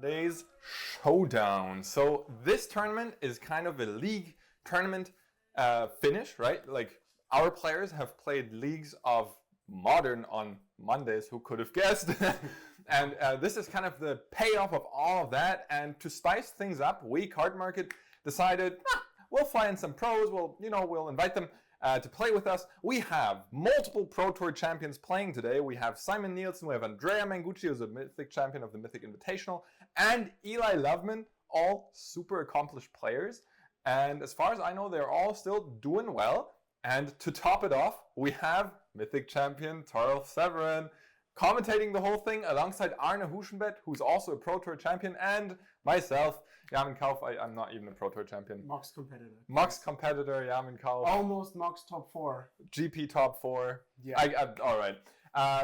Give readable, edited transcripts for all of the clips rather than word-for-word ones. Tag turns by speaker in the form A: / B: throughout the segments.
A: Monday's Showdown. So this tournament is kind of a league tournament finish, right? Like our players have played leagues of Modern on Mondays, who could have guessed? And this is kind of the payoff of all of that. And to spice things up, we, Cardmarket, decided we'll fly in some pros. We'll invite them to play with us. We have multiple Pro Tour champions playing today. We have Simon Nielsen, we have Andrea Mangucci, who's a Mythic champion of the Mythic Invitational, and Eli Loveman, all super accomplished players. And as far as I know, they're all still doing well. And to top it off, we have Mythic champion Tarl Severin commentating the whole thing alongside Arne Huschenbett, who's also a Pro Tour champion, and myself, Yamin Kauf. I'm not even a Pro Tour champion.
B: Mox competitor.
A: Mox competitor, Yamin Kauf.
B: Almost Mox top 4.
A: GP top 4.
B: Yeah.
A: All right.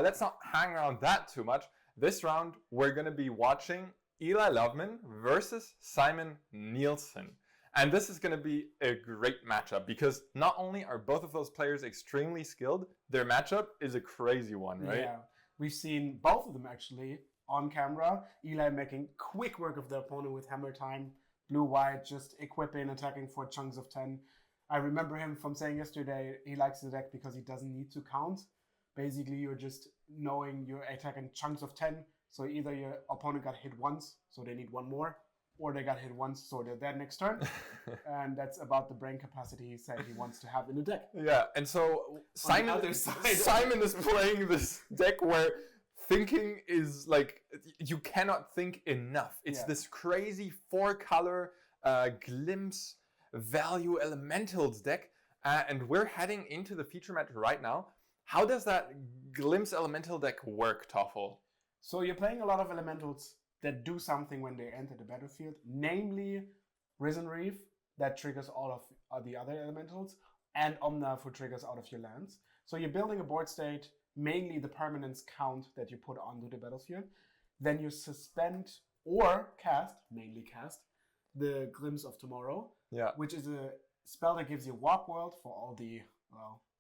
A: Let's not hang around that too much. This round, we're going to be watching Eli Loveman versus Simon Nielsen. And this is going to be a great matchup because not only are both of those players extremely skilled, their matchup is a crazy one, right?
B: Yeah. We've seen both of them actually on camera. Eli making quick work of the opponent with Hammertime, blue-white, just equipping, attacking for chunks of 10. I remember him from saying yesterday he likes the deck because he doesn't need to count. Basically, you're just knowing you're attacking chunks of 10. So either your opponent got hit once, so they need one more, or they got hit once, so they're dead next turn. And that's about the brain capacity he said he wants to have in the deck.
A: Yeah, and so Simon is playing this deck where thinking is like, you cannot think enough. It's this crazy 4-color glimpse value elementals deck. And we're heading into the feature match right now. How does that glimpse elemental deck work, Toffel?
B: So you're playing a lot of elementals that do something when they enter the battlefield, namely Risen Reef, that triggers all of the other elementals, and Omnath, who triggers out of your lands. So you're building a board state, mainly the permanence count that you put onto the battlefield. Then you suspend or cast, mainly cast, the Glimpse of Tomorrow, which is a spell that gives you Warp World for all the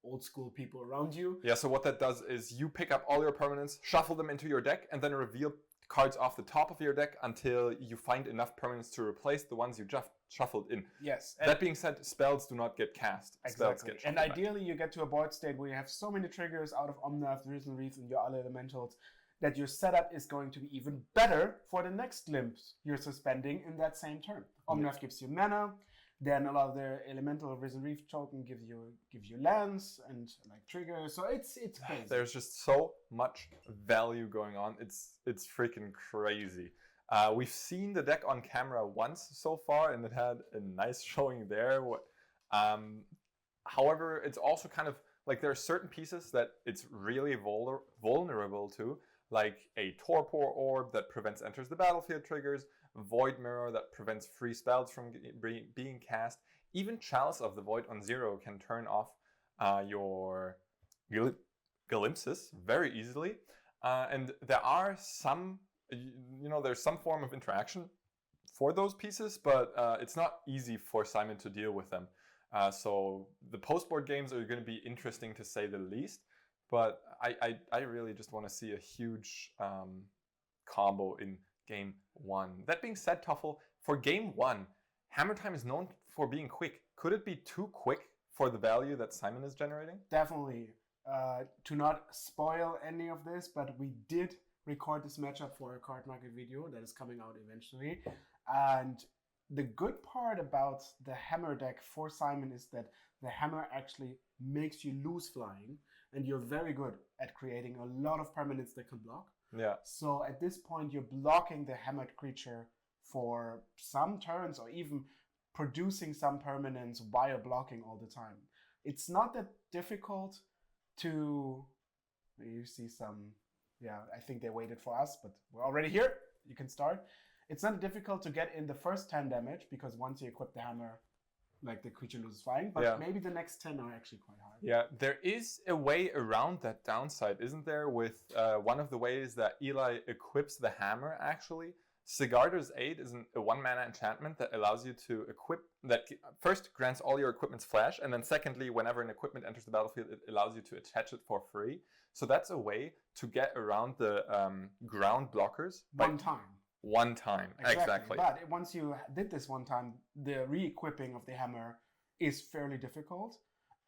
B: old school people around you.
A: Yeah, so what that does is you pick up all your permanents, shuffle them into your deck, and then reveal cards off the top of your deck until you find enough permanents to replace the ones you just shuffled in.
B: Yes.
A: That being said, spells do not get cast.
B: Exactly.
A: Spells get
B: and ideally you get to a board state where you have so many triggers out of Omnath, Risen Reef, and your other elementals that your setup is going to be even better for the next glimpse you're suspending in that same turn. Omnath gives you mana, then a lot of the elemental Risen Reef token gives you lands and like triggers. So it's crazy.
A: There's just so much value going on. It's freaking crazy. We've seen the deck on camera once so far, and it had a nice showing there. However, it's also kind of like there are certain pieces that it's really vulnerable to, like a Torpor Orb that prevents enters the battlefield triggers, Void Mirror that prevents free spells from being cast. Even Chalice of the Void on 0 can turn off your glimpses very easily. And there are some, there's some form of interaction for those pieces, but it's not easy for Simon to deal with them. So the post-board games are going to be interesting to say the least. But I really just want to see a huge combo in Game 1. That being said, Toffel, for Game 1, Hammertime is known for being quick. Could it be too quick for the value that Simon is generating?
B: Definitely. To not spoil any of this, but we did record this matchup for a Cardmarket video that is coming out eventually. And the good part about the Hammer deck for Simon is that the Hammer actually makes you lose flying, and you're very good at creating a lot of permanents that can block.
A: Yeah.
B: So at this point, you're blocking the hammered creature for some turns, or even producing some permanents while blocking all the time. It's not that difficult to... You see some... Yeah, I think they waited for us, but we're already here. You can start. It's not difficult to get in the first 10 damage, because once you equip the hammer, like the creature loses flying, but maybe the next 10 are actually quite hard.
A: Yeah, there is a way around that downside, isn't there? With one of the ways that Eli equips the hammer, actually. Sigarda's Aid is a 1-mana enchantment that allows you to equip, that first grants all your equipment's flash, and then secondly, whenever an equipment enters the battlefield, it allows you to attach it for free. So that's a way to get around the ground blockers.
B: One time.
A: one time. Exactly.
B: But once you did this one time, the re-equipping of the hammer is fairly difficult,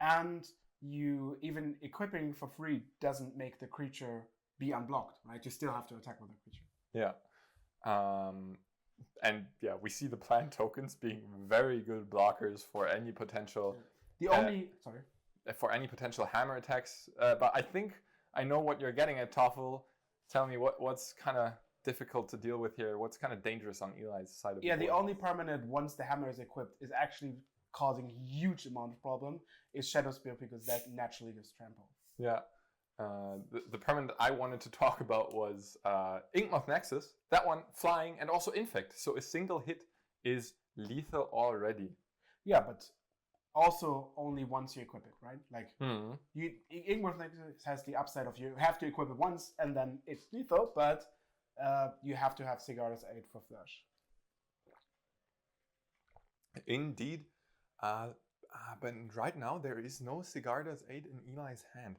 B: and you even equipping for free doesn't make the creature be unblocked, right? You still have to attack with the creature.
A: Yeah. And yeah, we see the plant tokens being very good blockers for any potential. For any potential hammer attacks. But I think I know what you're getting at, Toffel. Tell me what's kind of difficult to deal with here. What's kind of dangerous on Eli's side of the board?
B: Yeah, the only permanent once the hammer is equipped is actually causing huge amount of problem is Shadow Spear, because that naturally gives trample.
A: Yeah. The permanent I wanted to talk about was Inkmoth Nexus. That one flying and also infect. So a single hit is lethal already.
B: Yeah, but also only once you equip it, right? Like Inkmoth Nexus has the upside of you have to equip it once and then it's lethal, but you have to have Sigarda's Aid for flash.
A: Indeed. But right now there is no Sigarda's Aid in Eli's hand.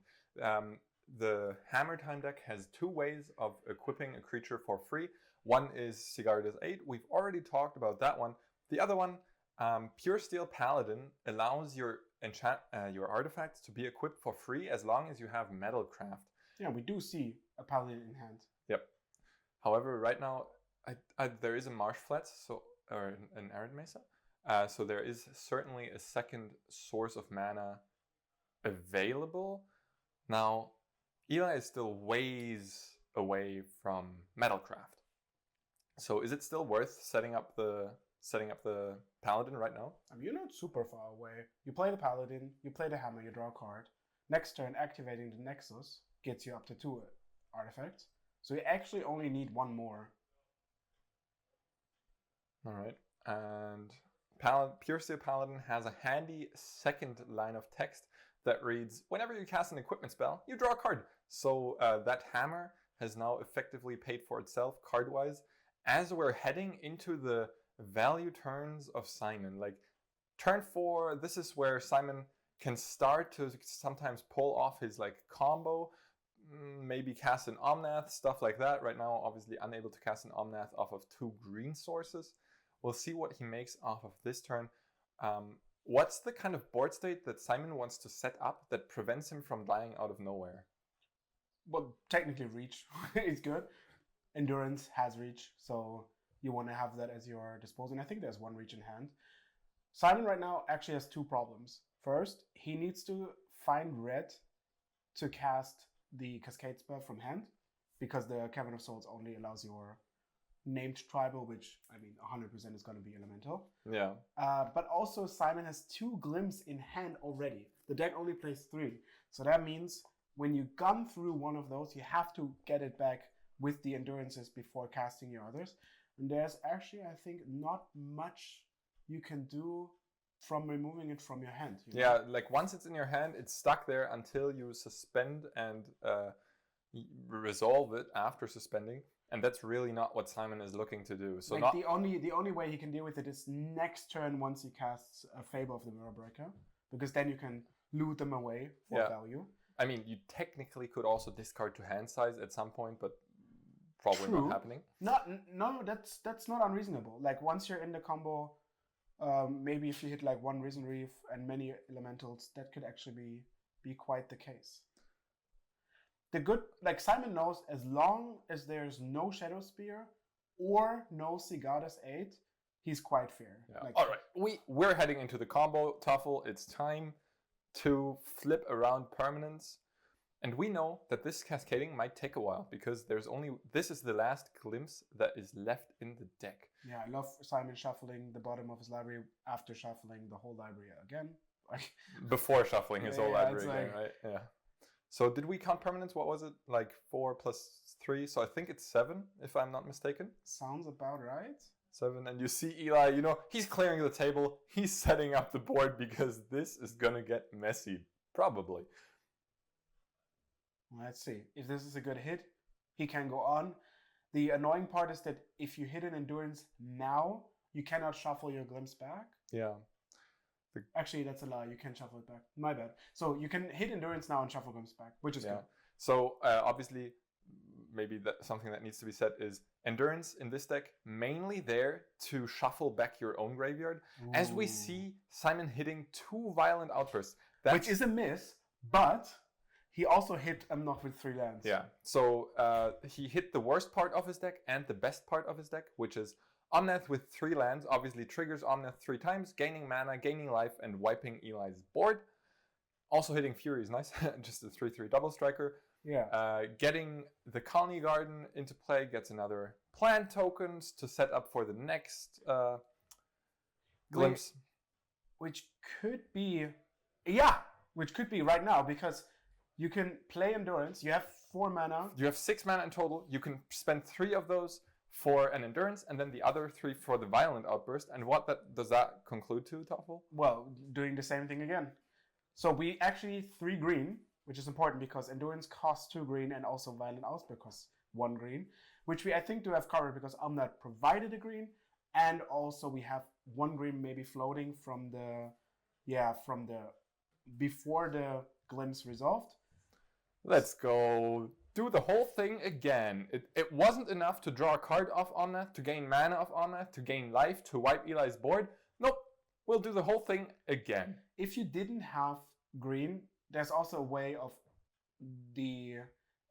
A: The Hammertime deck has two ways of equipping a creature for free. One is Sigarda's Aid. We've already talked about that one. The other one, Pure Steel Paladin, allows your artifacts to be equipped for free as long as you have Metalcraft.
B: Yeah, we do see a Paladin in hand.
A: Yep. However, right now there is a Marshflats, or an Arid Mesa. So there is certainly a second source of mana available. Now, Eli is still ways away from Metalcraft. So is it still worth setting up the Paladin right now?
B: I mean, you're not super far away. You play the Paladin, you play the Hammer, you draw a card. Next turn, activating the Nexus gets you up to 2 artifacts. So you actually only need one more.
A: All right. And Pure Steel Paladin has a handy second line of text that reads, whenever you cast an equipment spell, you draw a card. So that hammer has now effectively paid for itself card-wise. As we're heading into the value turns of Simon, like turn 4, this is where Simon can start to sometimes pull off his like combo, maybe cast an Omnath, stuff like that. Right now, obviously unable to cast an Omnath off of 2 green sources. We'll see what he makes off of this turn. What's the kind of board state that Simon wants to set up that prevents him from dying out of nowhere?
B: Well, technically reach is good. Endurance has reach, so you want to have that as your disposal. And I think there's 1 reach in hand. Simon right now actually has 2 problems. First, he needs to find red to cast the Cascade spell from hand, because the Cavern of Souls only allows your named tribal, which, I mean, 100% is going to be elemental.
A: Yeah.
B: But also, Simon has 2 glimpse in hand already. The deck only plays 3. So that means when you gun through one of those, you have to get it back with the endurances before casting your others. And there's actually, I think, not much you can do from removing it from your hand. You know?
A: Yeah, like once it's in your hand, it's stuck there until you suspend and resolve it after suspending. And that's really not what Simon is looking to do. So
B: like the only way he can deal with it is next turn once he casts a Fable of the Mirror Breaker, because then you can loot them away for value.
A: I mean, you technically could also discard to hand size at some point, but probably not happening.
B: No, that's not unreasonable. Like once you're in the combo, maybe if you hit like 1 Risen Reef and many elementals, that could actually be quite the case. The good, like Simon knows, as long as there's no Shadow Spear or no Sigarda's Aid, he's quite fair.
A: Yeah.
B: Like,
A: all right, we're heading into the combo, Toffel. It's time to flip around permanents. And we know that this cascading might take a while, because this is the last glimpse that is left in the deck.
B: Yeah, I love Simon shuffling the bottom of his library after shuffling the whole library again.
A: Before shuffling his whole library again, right? Yeah. So did we count permanents? What was it? Like 4 + 3? So I think it's 7, if I'm not mistaken.
B: Sounds about right.
A: 7. And you see Eli, he's clearing the table. He's setting up the board, because this is going to get messy. Probably.
B: Let's see. If this is a good hit, he can go on. The annoying part is that if you hit an endurance now, you cannot shuffle your glimpse back.
A: Yeah.
B: Actually, that's a lie. You can shuffle it back. My bad. So you can hit endurance now and shuffle glimpse back, which is good.
A: So obviously, maybe something that needs to be said is endurance in this deck mainly there to shuffle back your own graveyard.
B: Ooh.
A: As we see Simon hitting 2 violent outbursts.
B: Which is a miss, but he also hit Amnoch with 3 lands.
A: Yeah, so he hit the worst part of his deck and the best part of his deck, which is Omnath with 3 lands, obviously triggers Omnath 3 times, gaining mana, gaining life, and wiping Eli's board. Also hitting Fury is nice, just a 3/3 double striker.
B: Yeah.
A: Getting the Colony Garden into play, gets another plant tokens to set up for the next glimpse.
B: Which could be, yeah, which could be right now, because you can play Endurance, you have 4 mana.
A: You have 6 mana in total, you can spend 3 of those for an Endurance, and then the other 3 for the Violent Outburst. And what does that conclude to, Toffel?
B: Well, doing the same thing again. So we actually 3 green, which is important because Endurance costs 2 green and also Violent Outburst costs 1 green, which we I think do have covered because Omnath provided a green, and also we have 1 green maybe floating from the before the glimpse resolved.
A: Let's go do the whole thing again. It wasn't enough to draw a card off Omnath, to gain mana off Omnath, to gain life, to wipe Eli's board. Nope, we'll do the whole thing again.
B: If you didn't have green, there's also a way of the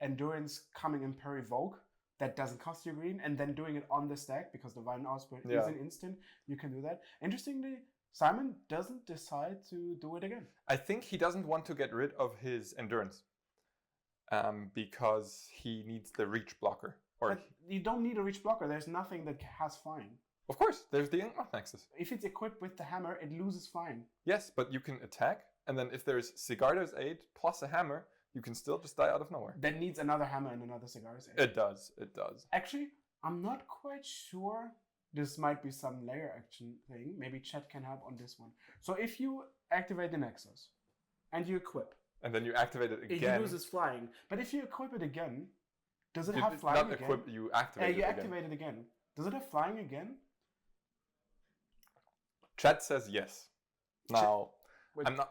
B: Endurance coming in per evoke that doesn't cost you green, and then doing it on the stack because the Violent Outburst is an instant. You can do that. Interestingly, Simon doesn't decide to do it again.
A: I think he doesn't want to get rid of his Endurance because he needs the reach blocker.
B: But you don't need a reach blocker. There's nothing that has flying.
A: Of course, there's the Inkmoth Nexus.
B: If it's equipped with the hammer, it loses flying.
A: Yes, but you can attack, and then if there's Sigarda's Aid plus a hammer, you can still just die out of nowhere.
B: That needs another hammer and another Sigarda's Aid.
A: It does.
B: Actually, I'm not quite sure. This might be some layer action thing. Maybe chat can help on this one. So if you activate the Nexus and you equip,
A: and then you activate it again,
B: it loses flying. But if you equip it again, does it have flying
A: not
B: again?
A: Equip, you activate it
B: you
A: again.
B: activate it again. Does it have flying again?
A: Chat says yes. Now,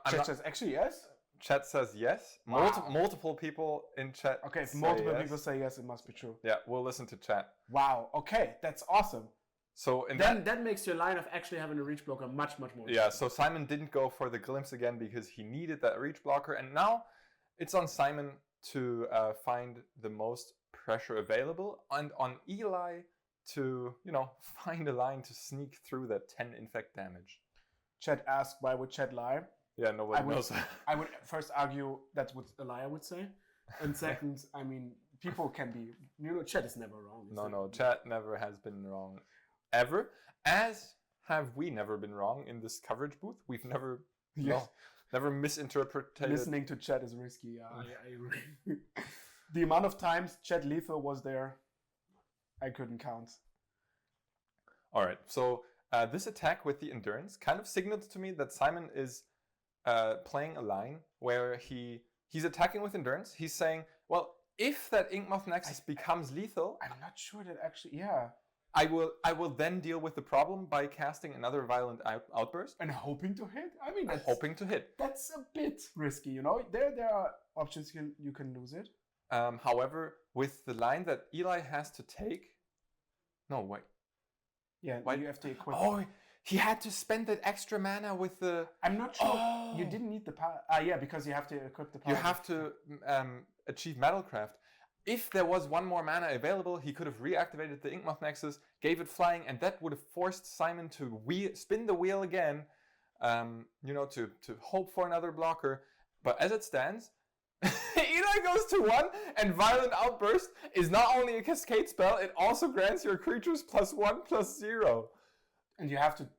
B: Chat says actually yes?
A: Chat says yes.
B: Wow.
A: Multiple people in chat.
B: Okay, if multiple people say yes, it must be true.
A: Yeah, we'll listen to chat.
B: Wow, okay, that's awesome.
A: So
B: that makes your line of actually having a reach blocker much more.
A: Yeah, so Simon didn't go for the glimpse again because he needed that reach blocker, and now it's on Simon to find the most pressure available, and on Eli to, find a line to sneak through that 10 infect damage.
B: Chat asked, why would Chat lie?
A: Yeah, nobody knows.
B: I would first argue that's what a liar would say. And second, I mean, people can be, Chat is never wrong.
A: No, Chat never has been wrong. Ever. As have we never been wrong in this coverage booth. We've never, never misinterpreted.
B: Listening to Chat is risky. Yeah, I agree. The amount of times Chat Lethal was there, I couldn't count.
A: All right, so this attack with the Endurance kind of signals to me that Simon is playing a line where he's attacking with Endurance. He's saying, well, if that Inkmoth Nexus becomes lethal,
B: I'm not sure that actually, yeah.
A: I will then deal with the problem by casting another Violent Outburst.
B: And hoping to hit? I mean,
A: hoping to hit.
B: That's a bit risky, There are options you can lose it.
A: However, with the line that Eli has to take... No, wait.
B: Yeah,
A: why?
B: You have to equip.
A: Oh, he had to spend that extra mana with the...
B: I'm not sure. Oh. You didn't need the power. Yeah, because you have to equip the power.
A: You have to achieve Metalcraft. If there was one more mana available, he could have reactivated the Inkmoth Nexus, gave it flying, and that would have forced Simon to spin the wheel again, to hope for another blocker. But as it stands, Eli goes to 1, and Violent Outburst is not only a cascade spell, it also grants your creatures +1/+0.
B: And you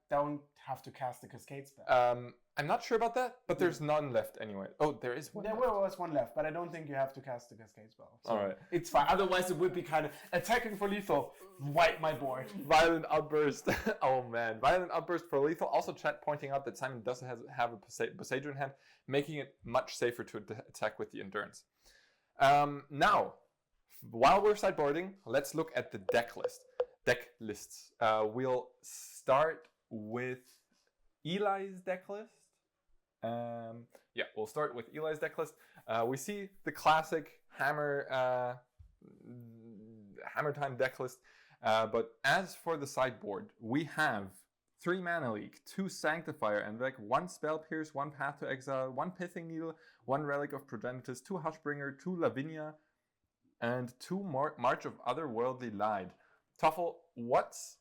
B: don't have to cast the cascade spell.
A: I'm not sure about that, but there's none left anyway. Oh, there is one.
B: There was one left, but I don't think you have to cast the cascade spell. So
A: all right.
B: It's fine. Otherwise, it would be kind of attacking for lethal. Wipe my board.
A: Violent Outburst. Oh, man. Violent Outburst for lethal. Also, chat pointing out that Simon does have a Boseiju in hand, making it much safer to attack with the Endurance. Now, while we're sideboarding, let's look at the deck lists. We'll start with Eli's deck list. We'll start with Eli's deck list. We see the classic hammer Hammertime deck list. But as for the sideboard, we have 3 Mana Leak, 2 Sanctifier, and like 1 Spell Pierce, 1 Path to Exile, 1 Pithing Needle, 1 Relic of Progenitus, 2 Hushbringer, 2 Lavinia, and 2 March of Otherworldly Light. Toffel, what's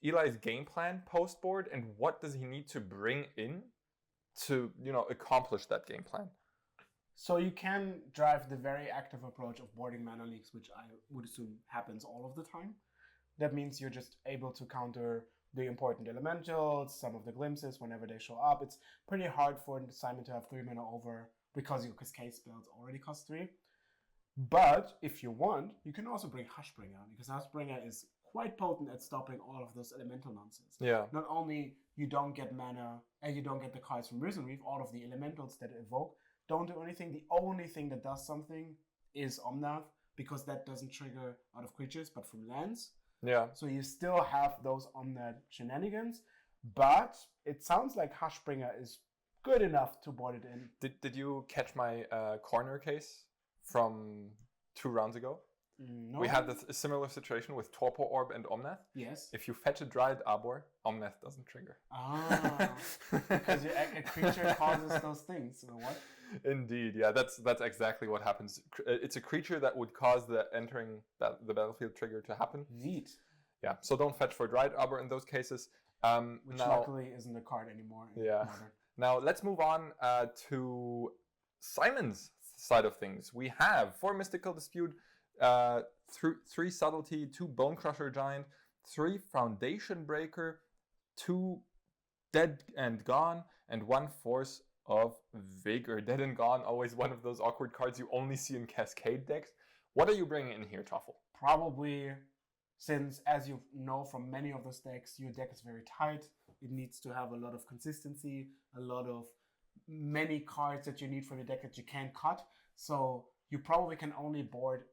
A: Eli's game plan post-board, and what does he need to bring in to, accomplish that game plan?
B: So you can drive the very active approach of boarding mana leaks, which I would assume happens all of the time. That means you're just able to counter the important elementals, some of the glimpses whenever they show up. It's pretty hard for Simon to have 3 mana over because your Cascade spells already cost 3. But if you want, you can also bring Hushbringer, because Hushbringer is quite potent at stopping all of those elemental nonsense.
A: Yeah.
B: Not only you don't get mana and you don't get the cards from Risen Reef, all of the elementals that evoke don't do anything. The only thing that does something is Omnath, because that doesn't trigger out of creatures, but from lands.
A: Yeah.
B: So you still have those Omnath shenanigans, but it sounds like Hushbringer is good enough to board it in.
A: Did you catch my corner case from 2 rounds ago?
B: No.
A: We had a similar situation with Torpor Orb and Omnath.
B: Yes.
A: If you fetch a Dryad Arbor, Omnath doesn't trigger.
B: Ah, because a creature causes those things. You know what?
A: Indeed, yeah, that's exactly what happens. It's a creature that would cause the entering the battlefield trigger to happen.
B: Neat.
A: Yeah, so don't fetch for Dryad Arbor in those cases.
B: Which
A: now,
B: luckily isn't a card anymore.
A: Yeah. Now let's move on to Simon's side of things. We have 4 Mystical Dispute, 3 Subtlety, 2 Bone Crusher Giant, 3 Foundation Breaker, 2 Dead and Gone, and 1 Force of Vigor. Dead and Gone, always one of those awkward cards you only see in Cascade decks. What are you bringing in here, Toffel?
B: Probably, since as you know from many of those decks, your deck is very tight. It needs to have a lot of consistency, a lot of many cards that you need from your deck that you can't cut. So you probably can only board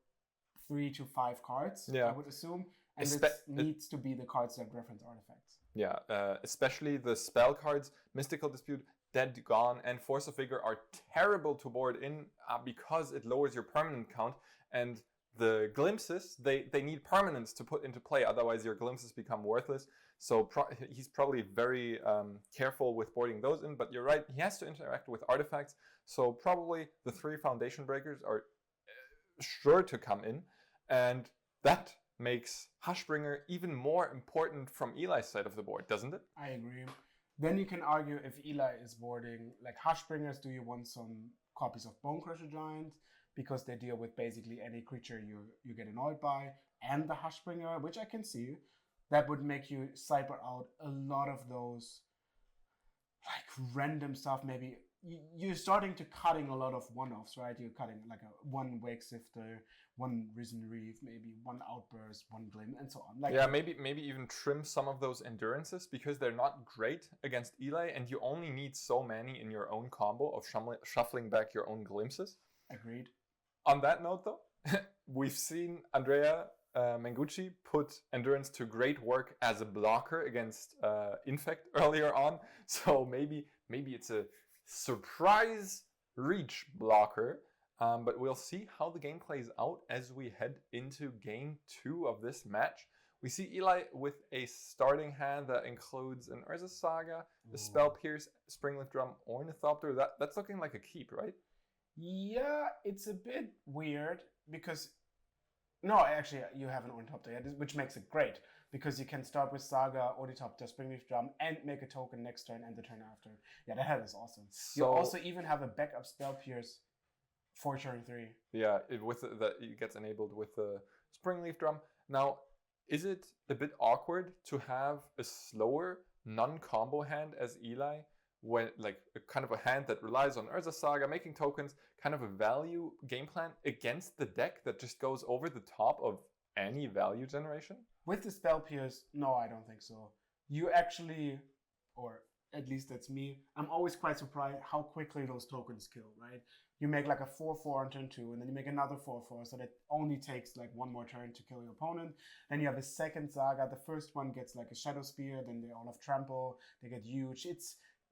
B: 3 to 5 cards, I would assume. And it needs to be the cards that reference artifacts.
A: Yeah, especially the spell cards, Mystical Dispute, Dead, Gone, and Force of Vigor are terrible to board in because it lowers your permanent count, and the glimpses, they need permanence to put into play, otherwise your glimpses become worthless. So he's probably very careful with boarding those in, but you're right, he has to interact with artifacts, so probably the 3 Foundation Breakers are sure to come in, and that makes Hushbringer even more important from Eli's side of the board, doesn't it?
B: I agree. Then you can argue, if Eli is boarding like Hushbringers, do you want some copies of Bone Crusher Giant? Because they deal with basically any creature you get annoyed by, and the Hushbringer, which I can see. That would make you cipher out a lot of those like random stuff. Maybe you're starting to cutting a lot of one-offs, right? You're cutting like a 1 Wake Sifter, 1 Risen Reef, maybe 1 Outburst, 1 Glim, and so on. Like,
A: yeah, maybe even trim some of those endurances, because they're not great against Eli, and you only need so many in your own combo of shuffling back your own glimpses.
B: Agreed.
A: On that note, though, we've seen Andrea Mengucci put Endurance to great work as a blocker against Infect earlier on. So maybe it's a surprise reach blocker. But we'll see how the game plays out as we head into game 2 of this match. We see Eli with a starting hand that includes an Urza Saga, the Spell Pierce, Springleaf Drum, Ornithopter. That's looking like a keep, right?
B: Yeah, it's a bit weird because... No, actually, you have an Ornithopter, which makes it great, because you can start with Saga, Ornithopter, Springleaf Drum, and make a token next turn and the turn after. Yeah, that hand is awesome. So, you also even have a backup Spell Pierce for turn 3.
A: Yeah, it gets enabled with the Springleaf Drum. Now, is it a bit awkward to have a slower non-combo hand as Eli, when like a kind of a hand that relies on Urza Saga, making tokens, kind of a value game plan against the deck that just goes over the top of any value generation?
B: With the Spell Pierce, no, I don't think so. You actually, or at least that's me, I'm always quite surprised how quickly those tokens kill, right? You make like a 4-4 on turn 2, and then you make another 4-4, so that only takes like 1 more turn to kill your opponent. Then you have a second Saga. The first one gets like a Shadow Spear, then they all have Trample, they get huge.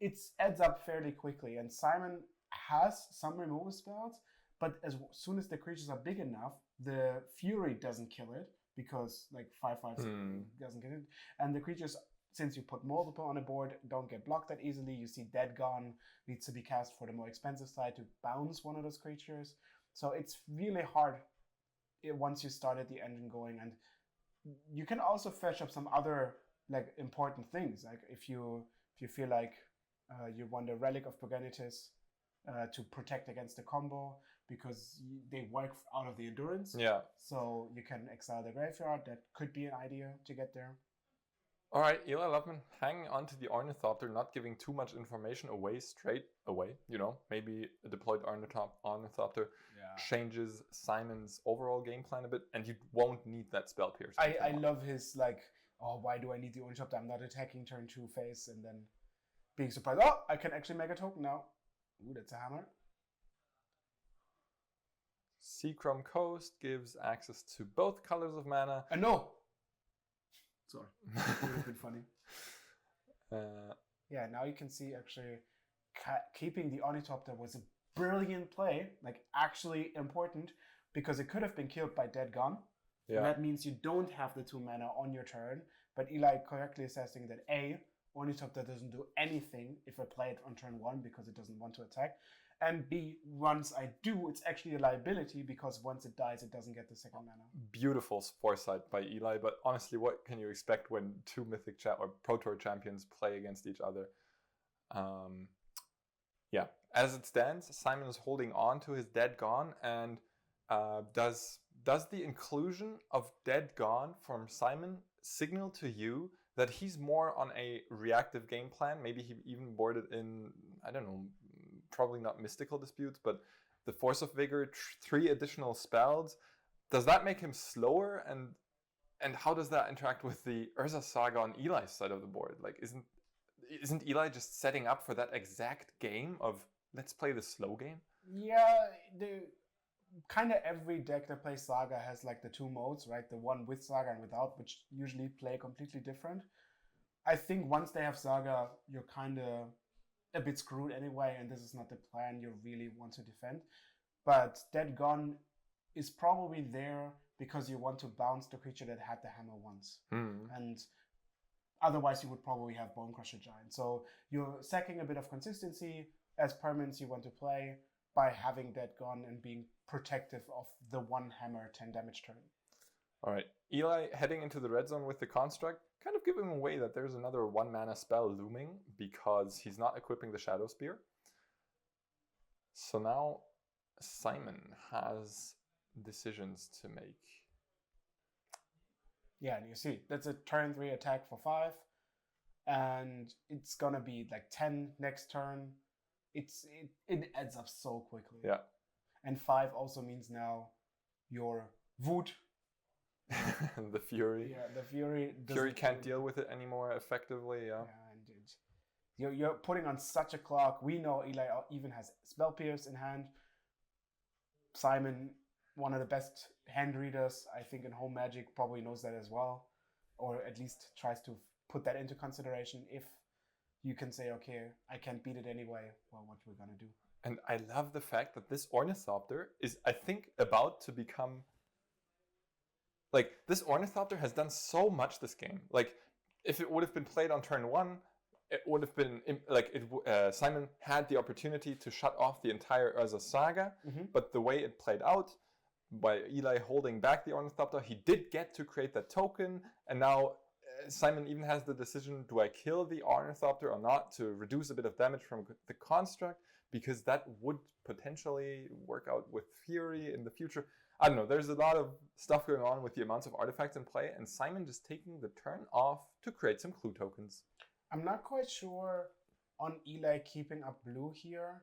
B: It adds up fairly quickly, and Simon has some removal spells, but as soon as the creatures are big enough, the Fury doesn't kill it, because like 5/5 doesn't get it. And the creatures, since you put multiple on a board, don't get blocked that easily. You see Dead Gone needs to be cast for the more expensive side to bounce one of those creatures. So it's really hard once you started the engine going. And you can also fetch up some other like important things. Like if you feel like you want a Relic of Progenitus to protect against the combo, because they work out of the endurance.
A: Yeah.
B: So you can exile the graveyard. That could be an idea to get there.
A: All right, Eli Loveman hanging on to the Ornithopter, not giving too much information away straight away. You know, maybe a deployed Ornithopter changes Simon's overall game plan a bit, and you won't need that Spell Pierce.
B: I love his like, oh, why do I need the Ornithopter? I'm not attacking turn 2 phase, and then being surprised. Oh, I can actually make a token now. Ooh, that's a hammer.
A: Seachrome Coast gives access to both colors of mana.
B: No! Sorry. It would have been funny. Yeah, now you can see actually keeping the Ornithopter was a brilliant play, like actually important, because it could have been killed by Dead Gone. Yeah. That means you don't have the 2 mana on your turn, but Eli correctly assessing that A, Ornithopter doesn't do anything if I play it on turn 1 because it doesn't want to attack. And B, once I do, it's actually a liability because once it dies, it doesn't get the second mana. Beautiful
A: foresight by Eli, but honestly, what can you expect when 2 Mythic or Pro Tour champions play against each other? Yeah, as it stands, Simon is holding on to his Dead Gone, and does the inclusion of Dead Gone from Simon signal to you that he's more on a reactive game plan? Maybe he even boarded in, I don't know, probably not Mystical Disputes, but the Force of Vigor, 3 additional spells. Does that make him slower? And how does that interact with the Urza Saga on Eli's side of the board? Like, isn't Eli just setting up for that exact game of let's play the slow game?
B: Yeah, kind of every deck that plays Saga has like the 2 modes, right? The one with Saga and without, which usually play completely different. I think once they have Saga, you're kind of a bit screwed anyway, and this is not the plan you really want to defend. But Dead Gone is probably there because you want to bounce the creature that had the hammer once. And otherwise you would probably have Bonecrusher Giant. So you're sacking a bit of consistency as permanents you want to play by having Dead Gone and being protective of the 1 hammer 10 damage turn.
A: All right, Eli heading into the red zone with the Construct, kind of giving away that there's another 1 mana spell looming because he's not equipping the Shadow Spear. So now Simon has decisions to make.
B: Yeah, and you see, that's a turn 3 attack for 5, and it's gonna be like 10 next turn. It adds up so quickly.
A: Yeah.
B: And 5 also means now your Wut.
A: The Fury.
B: Yeah, the Fury.
A: Fury can't deal with it anymore effectively. Yeah.
B: Yeah, and you're putting on such a clock. We know Eli even has Spell Pierce in hand. Simon, one of the best hand readers, I think, in home Magic, probably knows that as well, or at least tries to put that into consideration. If you can say, okay, I can't beat it anyway, well, what we're gonna do?
A: And I love the fact that this Ornithopter is, I think, about to become. Like, this Ornithopter has done so much this game. Like, if it would have been played on turn 1, it would have been, like, Simon had the opportunity to shut off the entire Urza Saga, but the way it played out, by Eli holding back the Ornithopter, he did get to create that token, and now Simon even has the decision, do I kill the Ornithopter or not, to reduce a bit of damage from the Construct, because that would potentially work out with Fury in the future. I don't know, there's a lot of stuff going on with the amounts of artifacts in play, and Simon just taking the turn off to create some clue tokens.
B: I'm not quite sure on Eli keeping up blue here.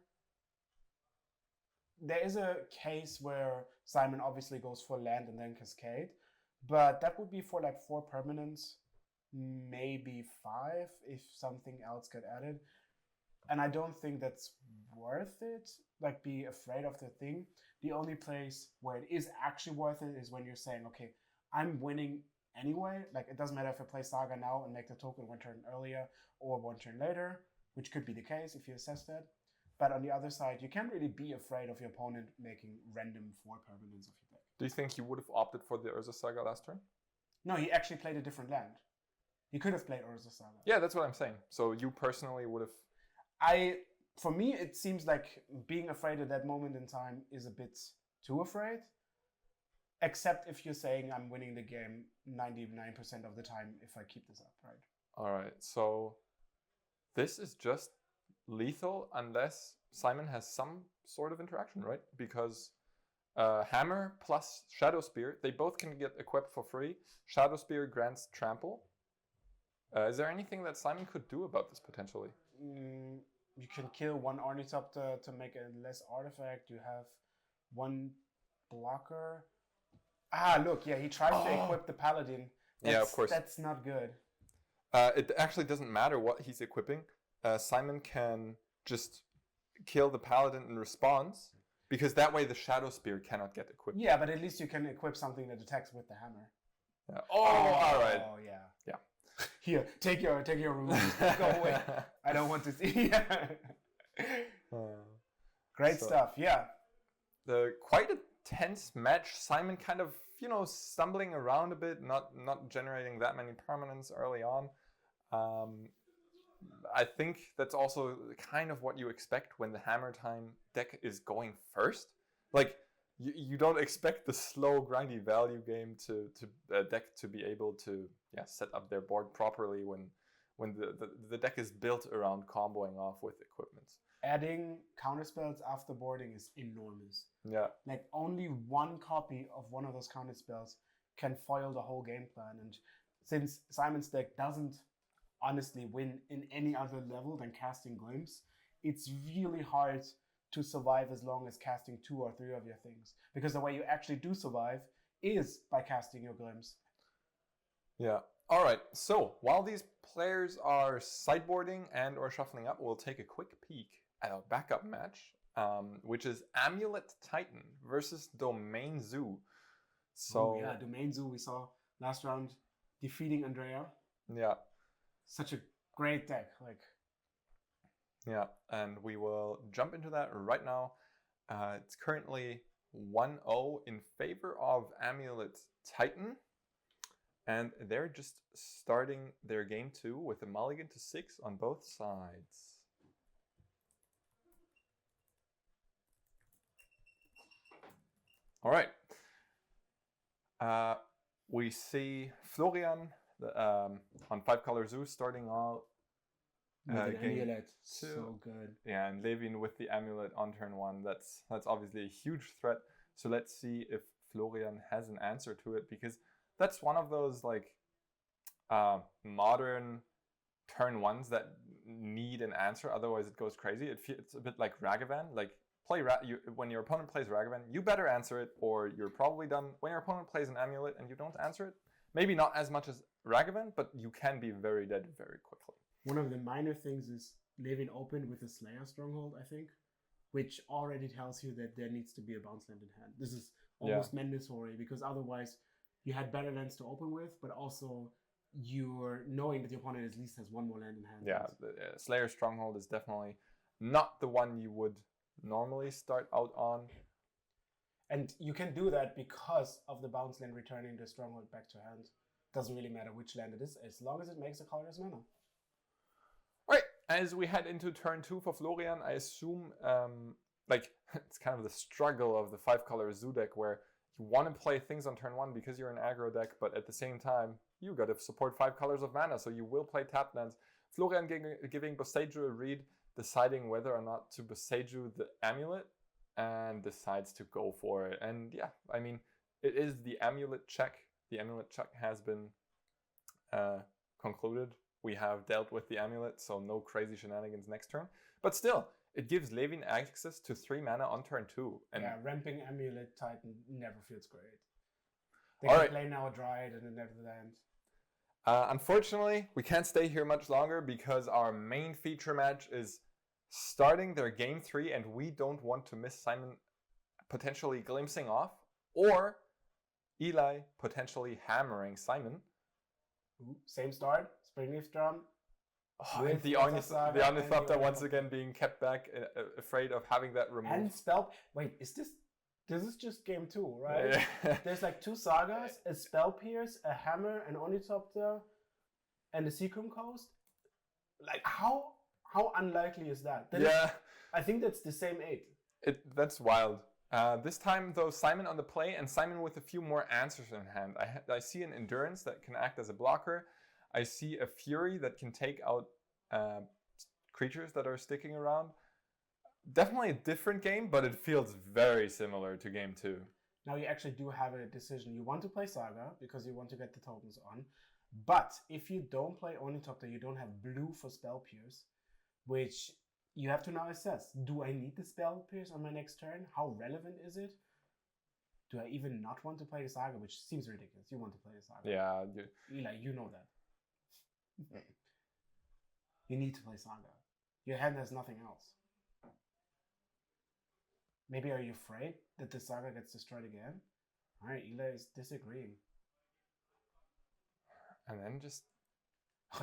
B: There is a case where Simon obviously goes for land and then Cascade, but that would be for like 4 permanents, maybe 5 if something else got added. And I don't think that's worth it. Like, be afraid of the thing. The only place where it is actually worth it is when you're saying, okay, I'm winning anyway. Like, it doesn't matter if I play Saga now and make the token 1 turn earlier or 1 turn later, which could be the case if you assess that. But on the other side, you can't really be afraid of your opponent making random 4 permanents of your deck.
A: Do you think you would have opted for the Urza Saga last turn?
B: No, he actually played a different land. He could have played Urza Saga.
A: Yeah, that's what I'm saying. So you personally would have...
B: For me, it seems like being afraid at that moment in time is a bit too afraid. Except if you're saying I'm winning the game 99% of the time if I keep this up, right?
A: All right, so this is just lethal unless Simon has some sort of interaction, right? Because Hammer plus Shadow Spear, they both can get equipped for free. Shadow Spear grants Trample. Is there anything that Simon could do about this potentially?
B: You can kill one Ornithopter to make a less artifact. You have one blocker. Look, yeah, he tried to equip the Paladin.
A: Yeah, of course.
B: That's not good.
A: It actually doesn't matter what he's equipping. Simon can just kill the Paladin in response, because that way the Shadow Spear cannot get equipped.
B: Yeah, but at least you can equip something that attacks with the hammer.
A: Yeah. All right.
B: Oh, yeah.
A: Yeah.
B: Here, take your removal. Go away. I don't want to see. Great stuff. Yeah.
A: Quite a tense match. Simon kind of, stumbling around a bit, not generating that many permanents early on. I think that's also kind of what you expect when the Hammertime deck is going first. Like, you don't expect the slow, grindy value game to deck to be able to set up their board properly when the deck is built around comboing off with equipment.
B: Adding counterspells after boarding is enormous.
A: Yeah.
B: Like, only one copy of one of those counterspells can foil the whole game plan. And since Simon's deck doesn't honestly win in any other level than casting Glimpse, it's really hard to survive as long as casting 2 or 3 of your things. Because the way you actually do survive is by casting your Glimpse.
A: Yeah. All right. So while these players are sideboarding and or shuffling up, we'll take a quick peek at our backup match, which is Amulet Titan versus Domain Zoo. So
B: Domain Zoo we saw last round defeating Andrea.
A: Yeah.
B: Such a great deck.
A: Yeah, and we will jump into that right now. It's currently 1-0 in favor of Amulet Titan. And they're just starting their game 2 with a mulligan to 6 on both sides. All right. We see Florian on 5-color Zoo starting out.
B: With an Amulet,
A: 2.
B: so good.
A: Yeah, and Levin with the Amulet on turn 1. That's obviously a huge threat. So let's see if Florian has an answer to it, because that's one of those modern turn 1s that need an answer. Otherwise, it goes crazy. It's a bit like Ragavan. When your opponent plays Ragavan, you better answer it, or you're probably done. When your opponent plays an Amulet and you don't answer it, maybe not as much as Ragavan, but you can be very dead very quickly.
B: One of the minor things is Levin opened with a Slayer Stronghold, I think, which already tells you that there needs to be a bounce land in hand. This is almost mandatory, because otherwise you had better lands to open with, but also you're knowing that your opponent at least has one more land in hand.
A: Yeah, the Slayer Stronghold is definitely not the one you would normally start out on.
B: And you can do that because of the bounce land returning the Stronghold back to hand. Doesn't really matter which land it is, as long as it makes a colorless mana.
A: Alright, as we head into turn 2 for Florian, I assume it's kind of the struggle of the 5-color Zoo deck, where you want to play things on turn 1 because you're an aggro deck, but at the same time, you got to support 5 colors of mana, so you will play tapped lands. Florian giving Boseiju a read, deciding whether or not to Boseiju the Amulet, and decides to go for it. And yeah, I mean, it is the Amulet check. The Amulet check has been concluded. We have dealt with the Amulet, so no crazy shenanigans next turn. But still, it gives Levin access to 3 mana on turn 2. And
B: ramping Amulet Titan never feels great. They can play now a Dryad and a Neverland.
A: Unfortunately, we can't stay here much longer, because our main feature match is starting their game 3, and we don't want to miss Simon potentially glimpsing off, or Eli potentially hammering Simon.
B: Ooh, same start. Springleaf Drum.
A: The Ornithopter once again being kept back, afraid of having that removed.
B: And spell. Wait, is this This is just game 2, right?
A: Yeah.
B: There's like 2 sagas, a Spell Pierce, a Hammer, an Ornithopter, and a Seacom Coast. Like how unlikely is that? I think that's the same 8.
A: That's wild. This time, though, Simon on the play, and Simon with a few more answers in hand. I see an Endurance that can act as a blocker. I see a Fury that can take out creatures that are sticking around. Definitely a different game, but it feels very similar to game 2.
B: Now you actually do have a decision. You want to play Saga because you want to get the tokens on. But if you don't play Ornithopter, you don't have blue for Spell Pierce, which you have to now assess. Do I need the Spell Pierce on my next turn? How relevant is it? Do I even not want to play the Saga, which seems ridiculous. You want to play the Saga.
A: Yeah.
B: Eli, you know that. You need to play Saga. Your hand has nothing else. Maybe are you afraid that the Saga gets destroyed again? Alright, Eli is disagreeing.
A: And then just...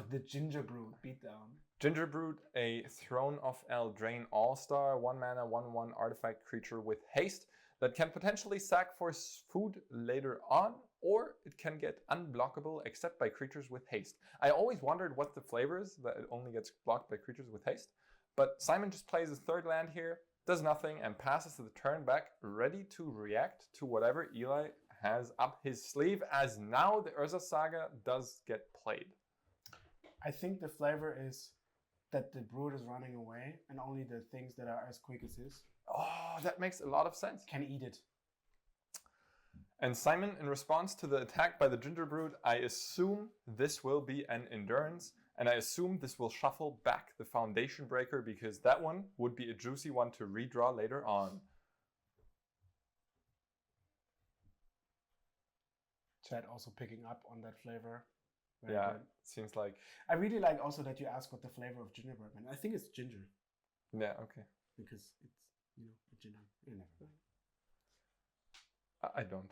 B: the Gingerbread beatdown.
A: Gingerbread, a Throne of Eldraine All-Star, 1 mana, 1/1 artifact creature with haste that can potentially sack for food later on, or it can get unblockable except by creatures with haste. I always wondered what the flavor is, that it only gets blocked by creatures with haste. But Simon just plays his 3rd land here, does nothing, and passes the turn back, ready to react to whatever Eli has up his sleeve, as now the Urza Saga does get played.
B: I think the flavor is that the Brood is running away, and only the things that are as quick as his
A: That makes a lot of sense.
B: can eat it.
A: And Simon, in response to the attack by the Gingerbread, I assume this will be an Endurance, and I assume this will shuffle back the Foundation Breaker, because that one would be a juicy one to redraw later on.
B: Chat also picking up on that flavor. Very
A: Yeah,
B: good.
A: seems like...
B: I really like also that you ask what the flavor of gingerbread man. I think it's ginger.
A: Yeah, okay.
B: Because it's, a ginger. You never know.
A: I don't.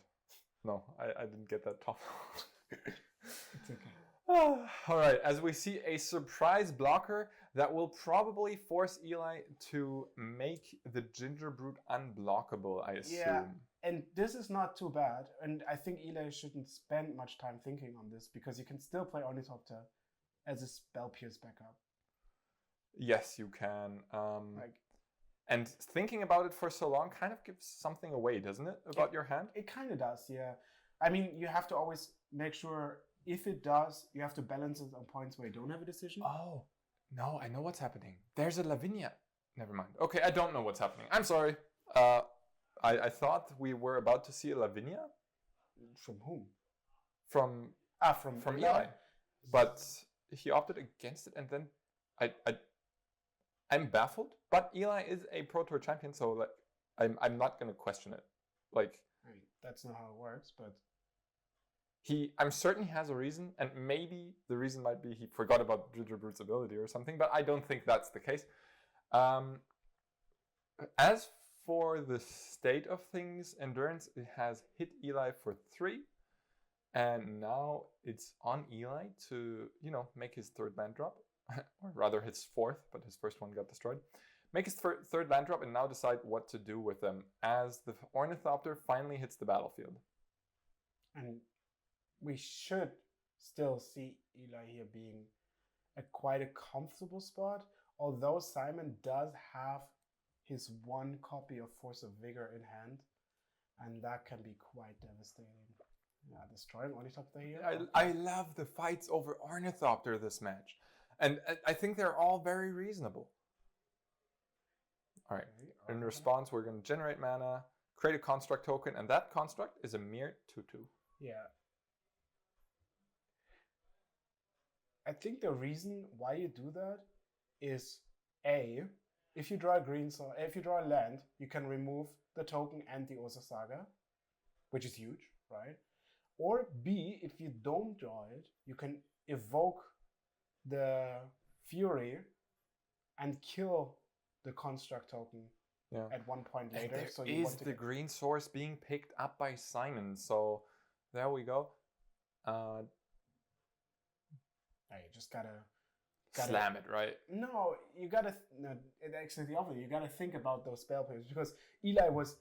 A: No, I didn't get that top.
B: It's okay.
A: All right, as we see a surprise blocker that will probably force Eli to make the Gingerbread unblockable, I assume.
B: Yeah, and this is not too bad. And I think Eli shouldn't spend much time thinking on this, because you can still play Ornithopter as a Spell Pierce backup.
A: Yes, you can. And thinking about it for so long kind of gives something away, doesn't it, about your hand?
B: It kind of does, yeah. I mean, you have to always make sure, if it does, you have to balance it on points where you don't have a decision.
A: Oh, no, I know what's happening. There's a Lavinia. Never mind. Okay, I don't know what's happening. I'm sorry. I thought we were about to see a Lavinia.
B: From whom?
A: From
B: From
A: Eli. But he opted against it, and then I'm baffled. But Eli is a Pro Tour champion, so I'm not gonna question it.
B: I mean, that's not how it works, but
A: I'm certain he has a reason, and maybe the reason might be he forgot about Gingerbread's ability or something, but I don't think that's the case. As for the state of things, Endurance, it has hit Eli for 3, and now it's on Eli to, make his 3rd land drop, or rather his 4th, but his first one got destroyed. Make his 3rd land drop and now decide what to do with them as the Ornithopter finally hits the battlefield.
B: And we should still see Eli here being quite a comfortable spot, although Simon does have his 1 copy of Force of Vigor in hand, and that can be quite devastating. Yeah, destroying Ornithopter here.
A: I love the fights over Ornithopter this match, and I think they're all very reasonable. All right, in response, we're going to generate mana, create a construct token, and that construct is a mere 2/2.
B: Yeah. I think the reason why you do that is if you draw if you draw a land, you can remove the token and the Urza Saga, which is huge, right? Or B, if you don't draw it, you can evoke the Fury and kill the construct token at one point later.
A: And there
B: so
A: is the green source being picked up by Simon. So there we go.
B: You just gotta
A: slam it, right?
B: No, you gotta. No, actually, the opposite. You gotta think about those spell players, because Eli was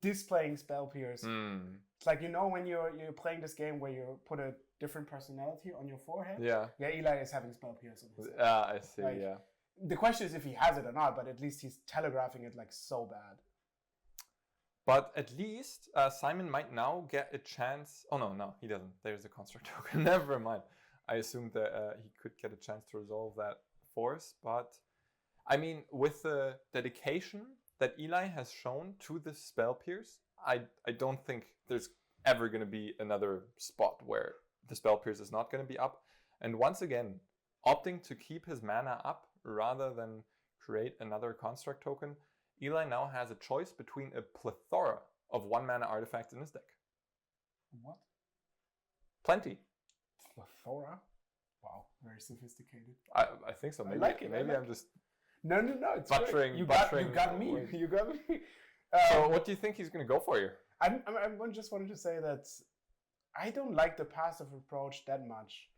B: displaying spell pierce.
A: Hmm.
B: It's like, when you're playing this game where you put a different personality on your forehead.
A: Yeah.
B: Yeah, Eli is having spell pierce on his head.
A: I see.
B: Like,
A: yeah.
B: The question is if he has it or not, but at least he's telegraphing it like so bad.
A: But at least Simon might now get a chance. Oh no, he doesn't. There's a construct token. Never mind. I assumed that he could get a chance to resolve that force, but I mean, with the dedication that Eli has shown to the spell pierce, I don't think there's ever going to be another spot where the spell pierce is not going to be up. And once again, opting to keep his mana up rather than create another construct token, Eli now has a choice between a plethora of 1-mana artifacts in his deck.
B: What?
A: Plenty.
B: Plethora? Wow, very sophisticated.
A: I think so. Maybe,
B: I like it.
A: Maybe I'm just
B: No, it's
A: buttering.
B: You
A: buttering
B: got me. You got me.
A: So what do you think he's going to go for here?
B: I just wanted to say that I don't like the passive approach that much.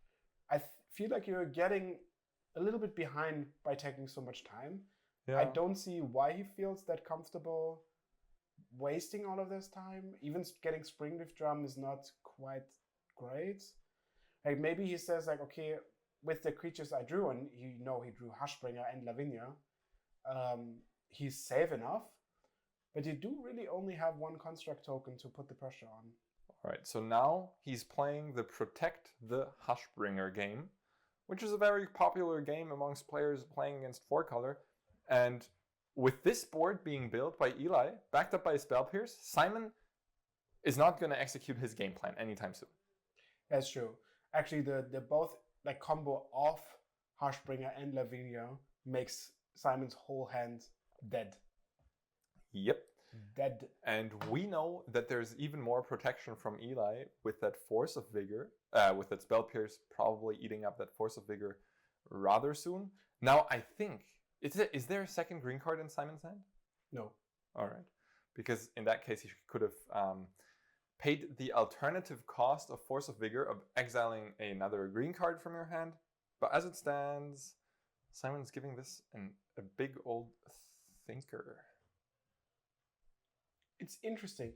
B: I feel like you're getting a little bit behind by taking so much time.
A: Yeah.
B: I don't see why he feels that comfortable wasting all of this time. Even getting Springleaf Drum is not quite great. Like maybe he says like, okay, with the creatures I drew, and he drew Hushbringer and Lavinia, he's safe enough. But you do really only have one construct token to put the pressure on.
A: All right, so now he's playing the Protect the Hushbringer game, which is a very popular game amongst players playing against 4-color. And with this board being built by Eli, backed up by Spell Pierce, Simon is not going to execute his game plan anytime soon.
B: That's true. Actually, the both like combo of Hushbringer and Lavinia makes Simon's whole hand dead.
A: Yep.
B: Dead.
A: And we know that there's even more protection from Eli with that Force of Vigor, with that Spell Pierce probably eating up that Force of Vigor rather soon. Now, I think, is there a second green card in Simon's hand?
B: No.
A: All right. Because in that case, he could have paid the alternative cost of Force of Vigor of exiling another green card from your hand. But as it stands, Simon's giving this a big old thinker.
B: It's interesting.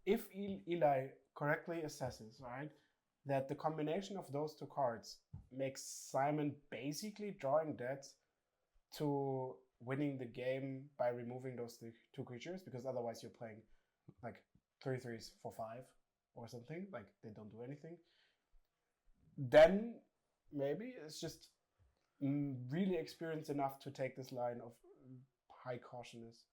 B: If Eli correctly assesses, right, that the combination of those two cards makes Simon basically drawing dead to winning the game by removing those two creatures, because otherwise you're playing like 3/3s for 5 or something, like they don't do anything, then maybe it's just really experienced enough to take this line of high cautiousness.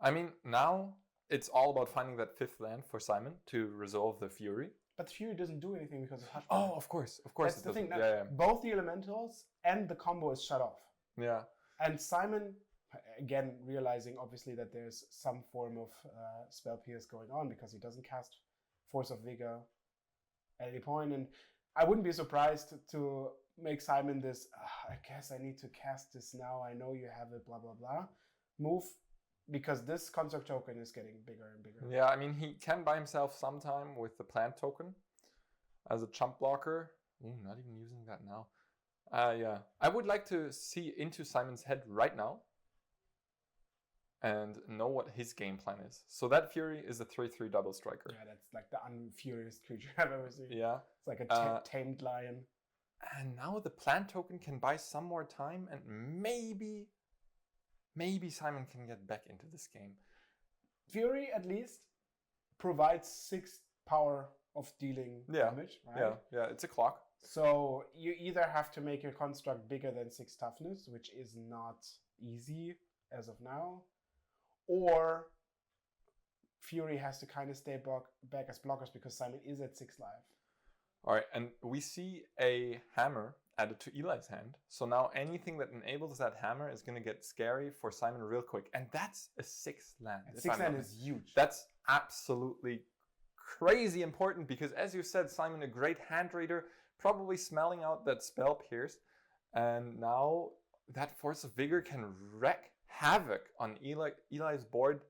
A: I mean, now it's all about finding that 5th land for Simon to resolve the Fury.
B: But Fury doesn't do anything because of Hushbringer.
A: Oh, of course.
B: That's the thing. Both the elementals and the combo is shut off.
A: Yeah.
B: And Simon, again, realizing obviously that there's some form of spell pierce going on because he doesn't cast Force of Vigor at any point. And I wouldn't be surprised to make Simon this, I guess I need to cast this now. I know you have it, blah, blah, blah, move, because this construct token is getting bigger and bigger.
A: Yeah, I mean, he can buy himself some time with the plant token as a chump blocker. Ooh, not even using that now. Yeah, I would like to see into Simon's head right now and know what his game plan is. So that Fury is a 3/3 double striker.
B: Yeah, that's like the unfurious creature I've ever seen.
A: Yeah.
B: It's like a tamed lion.
A: And now the plant token can buy some more time, and maybe Simon can get back into this game.
B: Fury at least provides 6 power of dealing damage, right?
A: Yeah, it's a clock.
B: So you either have to make your construct bigger than 6 toughness, which is not easy as of now, or Fury has to kind of stay back as blockers because Simon is at 6 life.
A: All right, and we see a hammer added to Eli's hand. So now anything that enables that hammer is going to get scary for Simon real quick. And that's a 6th land.
B: 6th land is huge.
A: That's absolutely crazy important because, as you said, Simon, a great hand reader, probably smelling out that spell pierce. And now that Force of Vigor can wreak havoc on Eli's board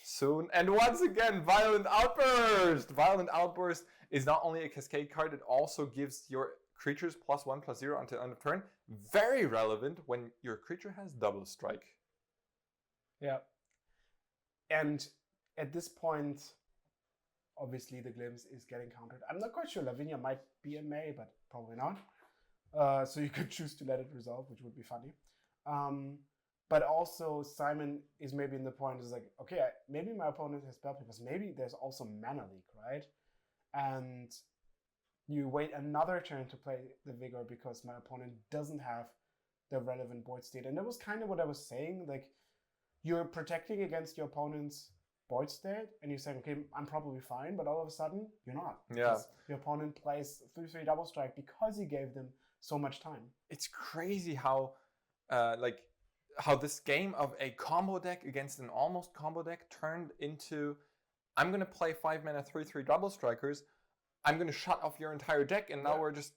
A: soon. And once again, Violent Outburst! Violent Outburst is not only a cascade card, it also gives your creatures +1/+0 until end of turn. Very relevant when your creature has double strike.
B: Yeah. And at this point, obviously the glimpse is getting countered. I'm not quite sure. Lavinia might be in May, but probably not. So you could choose to let it resolve, which would be funny. But also Simon is maybe in the point is like, okay, maybe my opponent has spell papers. Maybe there's also mana leak, right? And you wait another turn to play the Vigor because my opponent doesn't have the relevant board state. And that was kind of what I was saying. Like, you're protecting against your opponent's board state, and you're saying, okay, I'm probably fine, but all of a sudden, you're not.
A: Yeah.
B: Your opponent plays 3/3 double strike because you gave them so much time.
A: It's crazy how, how this game of a combo deck against an almost combo deck turned into, I'm going to play 5 mana 3/3 double strikers. I'm going to shut off your entire deck, and now we're just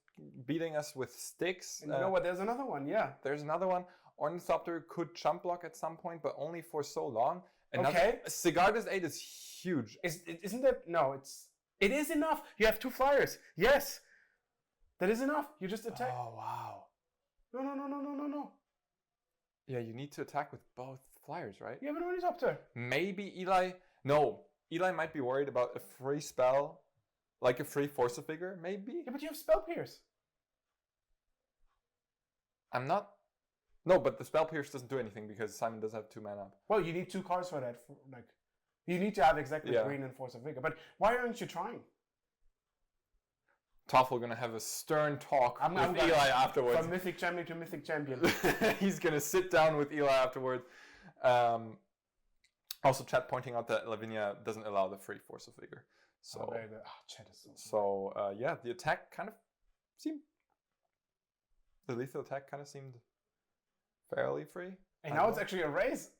A: beating us with sticks.
B: And you know what? There's another one, yeah.
A: There's another one. Ornithopter could chump block at some point, but only for so long.
B: Okay.
A: Sigarda's 8 is huge.
B: Isn't it? No, it is enough. You have 2 flyers. Yes. That is enough. You just attack.
A: Oh, wow.
B: No.
A: Yeah, you need to attack with both flyers, right?
B: You have an Ornithopter.
A: Maybe Eli... No. Eli might be worried about a free spell, like a free Force of Vigor, maybe?
B: Yeah, but you have Spell Pierce.
A: I'm not... No, but the Spell Pierce doesn't do anything because Simon does have 2 mana up.
B: Well, you need 2 cards for that. You need to have exactly green and Force of Vigor. But why aren't you trying?
A: Toffel gonna have a stern talk with Eli afterwards.
B: From Mythic Champion to Mythic Champion.
A: He's gonna sit down with Eli afterwards. Also, chat pointing out that Lavinia doesn't allow the free Force of Vigor. So,
B: very good. Chat is
A: yeah, the attack kind of seemed... The lethal attack kind of seemed fairly free.
B: And now it's actually a race.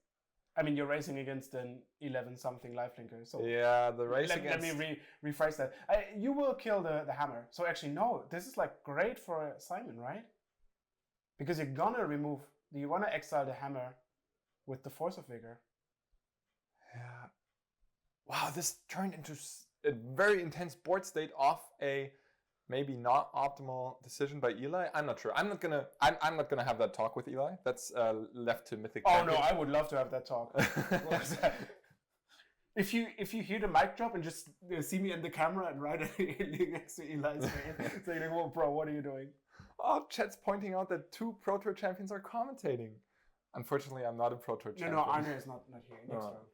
B: I mean, you're racing against an 11-something lifelinker. So
A: yeah, the race against...
B: Let me rephrase that. You will kill the hammer. So actually, no, this is like great for Simon, right? Because you're gonna remove... You want to exile the hammer with the Force of Vigor.
A: Yeah. Wow, this turned into a very intense board state off a maybe not optimal decision by Eli. I'm not sure. I'm not gonna have that talk with Eli. That's left to Mythic.
B: Oh no, I would love to have that talk. If you hear the mic drop and just see me in the camera and right next to Eli's face, saying, "Well, bro, what are you doing?"
A: Oh, chat's pointing out that 2 Pro Tour champions are commentating. Unfortunately, I'm not a Pro Tour champion.
B: No, Arne is not here next round.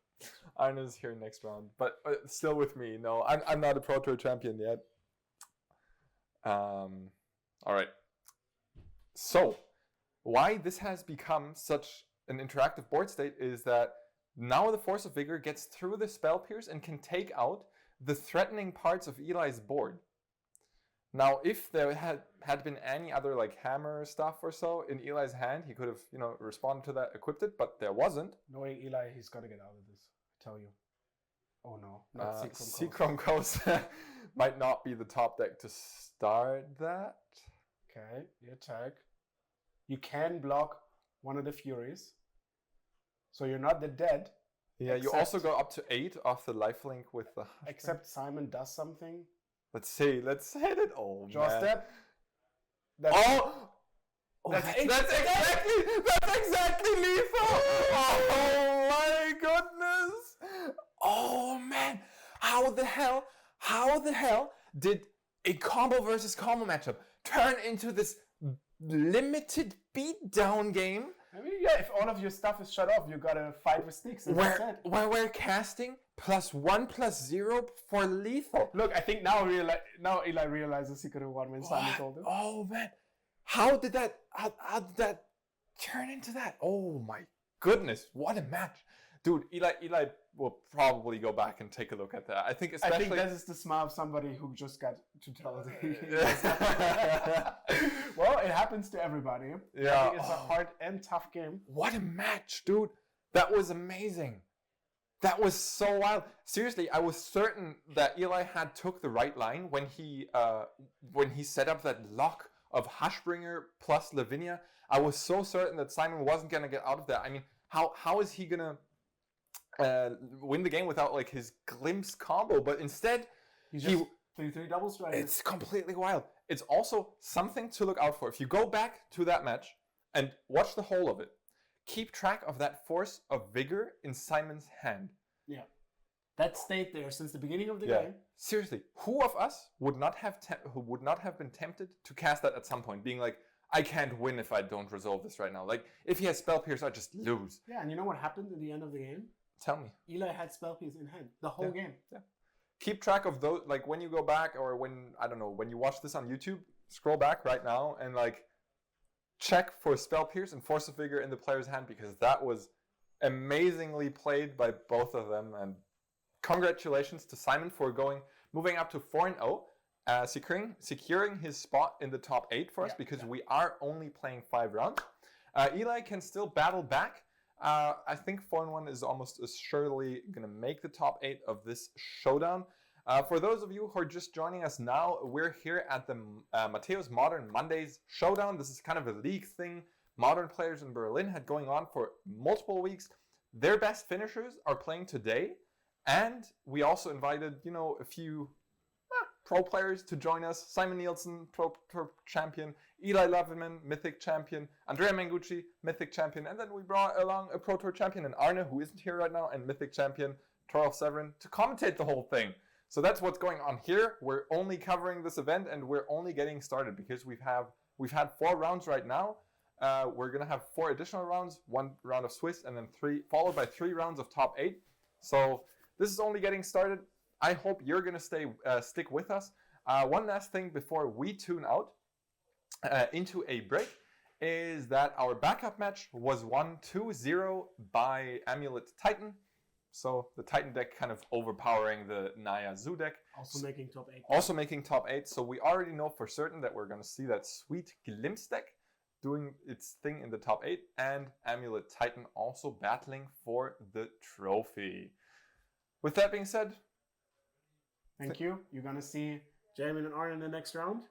A: Arne is here next round, but still with me. No, I'm not a Pro Tour champion yet. All right. So, why this has become such an interactive board state is that now the Force of Vigor gets through the Spell Pierce and can take out the threatening parts of Eli's board. Now, if there had been any other like hammer stuff or so in Eli's hand, he could have, responded to that, equipped it, but there wasn't.
B: Knowing Eli, he's got to get out of this. I tell you. Oh no, not
A: Seachrome Coast might not be the top deck to start that.
B: Okay, you attack. You can block one of the Furies. So you're not dead.
A: Yeah, you also go up to 8 off the lifelink with the...
B: Except Simon does something.
A: Let's hit it. Oh,
B: draw
A: man.
B: step.
A: That's exactly lethal. Oh my goodness. Oh man. How the hell did a combo versus combo matchup turn into this limited beatdown game?
B: I mean, yeah, if all of your stuff is shut off, you gotta fight with sticks.
A: Where we're casting +1/+0 for lethal.
B: Look, I think now Eli realizes he could have won when Simon told him.
A: Oh man, how did that turn into that? Oh my goodness, what a match, dude! Eli will probably go back and take a look at that. I think
B: that is the smile of somebody who just got to tell us. Well, it happens to everybody.
A: Yeah,
B: I think it's a hard and tough game.
A: What a match, dude! That was amazing. That was so wild. Seriously, I was certain that Eli had took the right line when he set up that lock of Hushbringer plus Lavinia. I was so certain that Simon wasn't gonna get out of that. I mean, how is he gonna win the game without like his glimpse combo? But instead,
B: he 3/3 double strike.
A: It's completely wild. It's also something to look out for. If you go back to that match and watch the whole of it, keep track of that Force of Vigor in Simon's hand.
B: Yeah. that stayed there since the beginning of the
A: Yeah.
B: game.
A: Seriously, who of us would not have who would not have been tempted to cast that at some point, being like, I can't win if I don't resolve this right now. Like, if he has Spell Pierce, I just lose.
B: Yeah, and you know what happened at the end of the game?
A: Tell me.
B: Eli had Spell Pierce in hand the whole game.
A: Yeah. Keep track of those, like, when you go back or when, I don't know, when you watch this on YouTube, scroll back right now and, like, check for Spell Pierce and Force of Vigor in the player's hand, because that was amazingly played by both of them. And congratulations to Simon for moving up to 4-0, securing his spot in the top 8 for us, because we are only playing 5 rounds. Eli can still battle back. I think 4-1 is almost surely going to make the top 8 of this showdown. For those of you who are just joining us now, we're here at the Matteo's Modern Mondays Showdown. This is kind of a league thing Modern players in Berlin had going on for multiple weeks. Their best finishers are playing today. And we also invited, a few pro players to join us. Simon Nielsen, pro champion. Eli Loveman, mythic champion. Andrea Mengucci, mythic champion. And then we brought along a pro tour champion, and Arne, who isn't here right now, and mythic champion Torolf Severin to commentate the whole thing. So that's what's going on here. We're only covering this event, and we're only getting started because we've had 4 rounds right now. We're gonna have 4 additional rounds, 1 round of Swiss, and then 3 followed by 3 rounds of top 8. So this is only getting started. I hope you're gonna stick with us. One last thing before we tune out into a break is that our backup match was won 2-0 by Amulet Titan. So the Titan deck kind of overpowering the Naya Zoo deck.
B: Also making top 8.
A: Also making top 8. So we already know for certain that we're going to see that sweet Glimpse deck doing its thing in the top 8. And Amulet Titan also battling for the trophy. With that being said,
B: thank you. You're going to see Jamin and Arne in the next round.